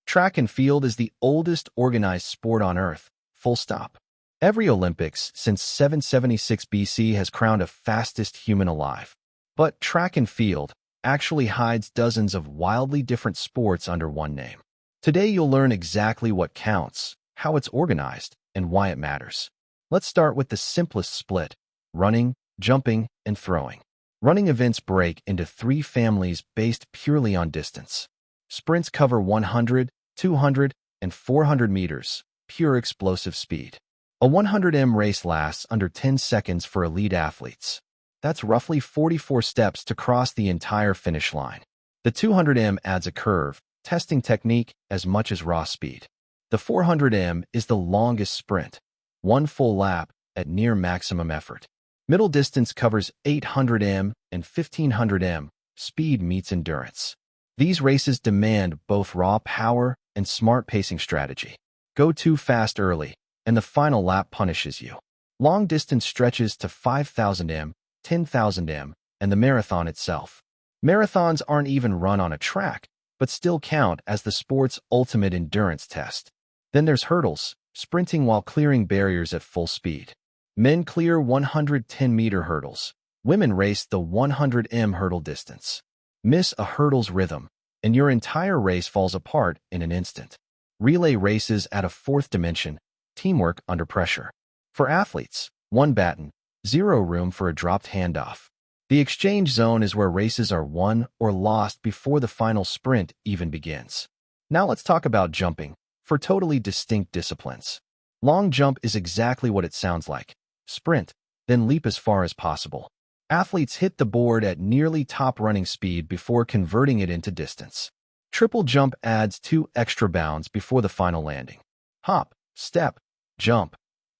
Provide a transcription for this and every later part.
Track and field is the oldest organized sport on Earth, full stop. Every Olympics since 776 BC has crowned a fastest human alive. But track and field actually hides dozens of wildly different sports under one name. Today you'll learn exactly what counts, how it's organized, and why it matters. Let's start with the simplest split: running, jumping, and throwing. Running events break into three families based purely on distance. Sprints cover 100, 200, and 400 meters, pure explosive speed. A 100m race lasts under 10 seconds for elite athletes. That's roughly 44 steps to cross the entire finish line. The 200m adds a curve, testing technique as much as raw speed. The 400m is the longest sprint, one full lap at near maximum effort. Middle distance covers 800m and 1500m, speed meets endurance. These races demand both raw power and smart pacing strategy. Go too fast early, and the final lap punishes you. Long distance stretches to 5,000m, 10,000m, and the marathon itself. Marathons aren't even run on a track, but still count as the sport's ultimate endurance test. Then there's hurdles, sprinting while clearing barriers at full speed. Men clear 110-meter hurdles. Women race the 100m hurdle distance. Miss a hurdle's rhythm, and your entire race falls apart in an instant. Relay races add a fourth dimension: teamwork under pressure. For athletes, one baton, zero room for a dropped handoff. The exchange zone is where races are won or lost before the final sprint even begins. Now let's talk about jumping, for totally distinct disciplines. Long jump is exactly what it sounds like. Sprint, then leap as far as possible. Athletes hit the board at nearly top running speed before converting it into distance. Triple jump adds 2 extra bounds before the final landing. Hop, step, jump.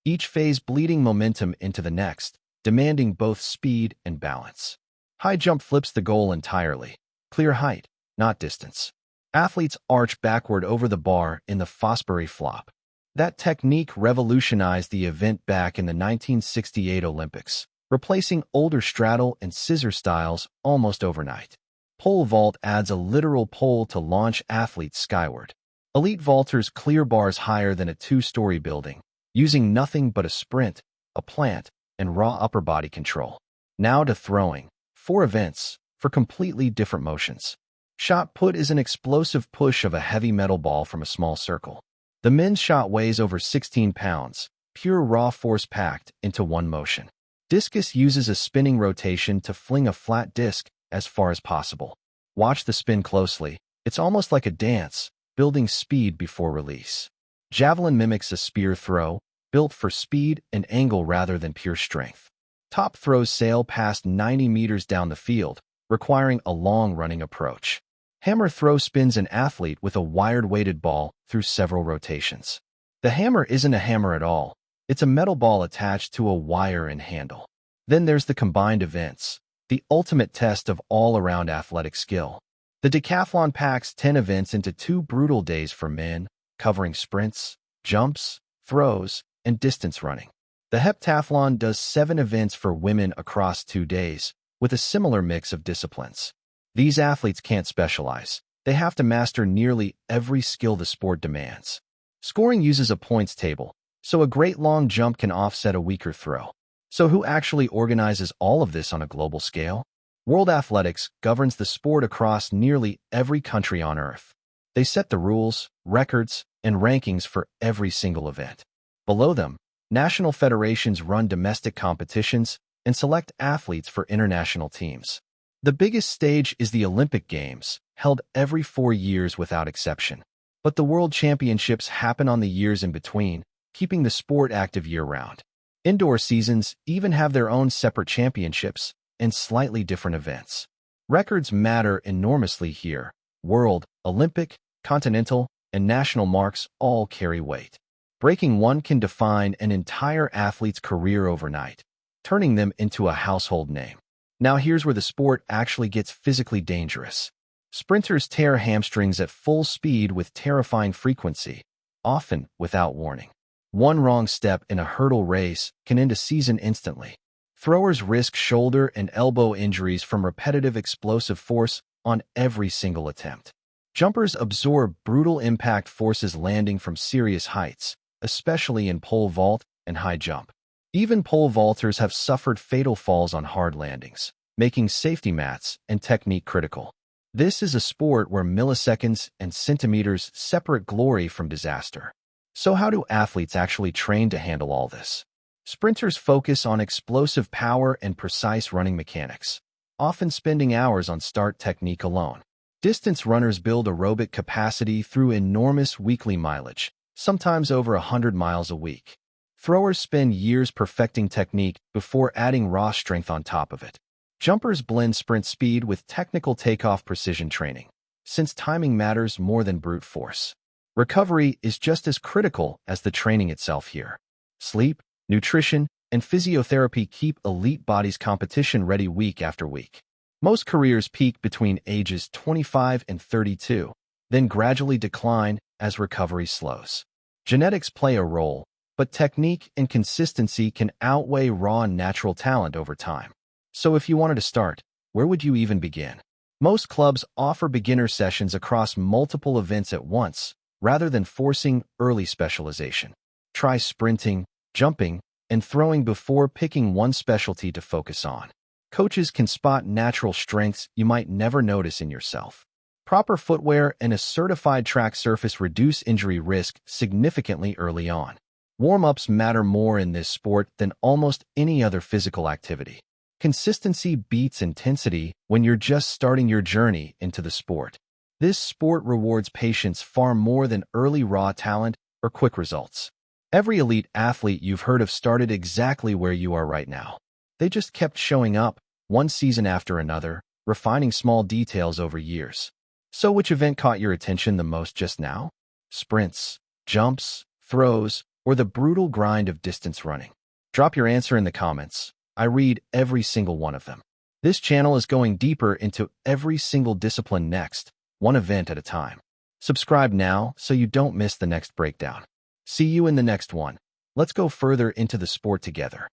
Each phase bleeding momentum into the next, demanding both speed and balance. High jump flips the goal entirely. Clear height, not distance. Athletes arch backward over the bar in the Fosbury flop. That technique revolutionized the event back in the 1968 Olympics, replacing older straddle and scissor styles almost overnight. Pole vault adds a literal pole to launch athletes skyward. Elite vaulters clear bars higher than a 2-story building, using nothing but a sprint, a plant, and raw upper body control. Now to throwing. 4 events, for completely different motions. Shot put is an explosive push of a heavy metal ball from a small circle. The men's shot weighs over 16 pounds, pure raw force packed into one motion. Discus uses a spinning rotation to fling a flat disc as far as possible. Watch the spin closely. It's almost like a dance, building speed before release. Javelin mimics a spear throw, built for speed and angle rather than pure strength. Top throws sail past 90 meters down the field, requiring a long running approach. Hammer throw spins an athlete with a wired-weighted ball through several rotations. The hammer isn't a hammer at all. It's a metal ball attached to a wire and handle. Then there's the combined events, the ultimate test of all-around athletic skill. The decathlon packs 10 events into 2 brutal days for men, covering sprints, jumps, throws, and distance running. The heptathlon does 7 events for women across 2 days, with a similar mix of disciplines. These athletes can't specialize. They have to master nearly every skill the sport demands. Scoring uses a points table, so a great long jump can offset a weaker throw. So who actually organizes all of this on a global scale? World Athletics governs the sport across nearly every country on Earth. They set the rules, records, and rankings for every single event. Below them, national federations run domestic competitions and select athletes for international teams. The biggest stage is the Olympic Games, held every 4 years without exception. But the World Championships happen on the years in between, keeping the sport active year-round. Indoor seasons even have their own separate championships and slightly different events. Records matter enormously here. World, Olympic, continental, and national marks all carry weight. Breaking one can define an entire athlete's career overnight, turning them into a household name. Now here's where the sport actually gets physically dangerous. Sprinters tear hamstrings at full speed with terrifying frequency, often without warning. One wrong step in a hurdle race can end a season instantly. Throwers risk shoulder and elbow injuries from repetitive explosive force on every single attempt. Jumpers absorb brutal impact forces landing from serious heights, especially in pole vault and high jump. Even pole vaulters have suffered fatal falls on hard landings, making safety mats and technique critical. This is a sport where milliseconds and centimeters separate glory from disaster. So how do athletes actually train to handle all this? Sprinters focus on explosive power and precise running mechanics, often spending hours on start technique alone. Distance runners build aerobic capacity through enormous weekly mileage, sometimes over 100 miles a week. Throwers spend years perfecting technique before adding raw strength on top of it. Jumpers blend sprint speed with technical takeoff precision training, since timing matters more than brute force. Recovery is just as critical as the training itself here. Sleep, nutrition, and physiotherapy keep elite bodies competition-ready week after week. Most careers peak between ages 25 and 32, then gradually decline as recovery slows. Genetics play a role, but technique and consistency can outweigh raw and natural talent over time. So if you wanted to start, where would you even begin? Most clubs offer beginner sessions across multiple events at once, rather than forcing early specialization. Try sprinting, jumping, and throwing before picking one specialty to focus on. Coaches can spot natural strengths you might never notice in yourself. Proper footwear and a certified track surface reduce injury risk significantly early on. Warm-ups matter more in this sport than almost any other physical activity. Consistency beats intensity when you're just starting your journey into the sport. This sport rewards patience far more than early raw talent or quick results. Every elite athlete you've heard of started exactly where you are right now. They just kept showing up, one season after another, refining small details over years. So which event caught your attention the most just now? Sprints, jumps, throws, or the brutal grind of distance running? Drop your answer in the comments. I read every single one of them. This channel is going deeper into every single discipline next, one event at a time. Subscribe now so you don't miss the next breakdown. See you in the next one. Let's go further into the sport together.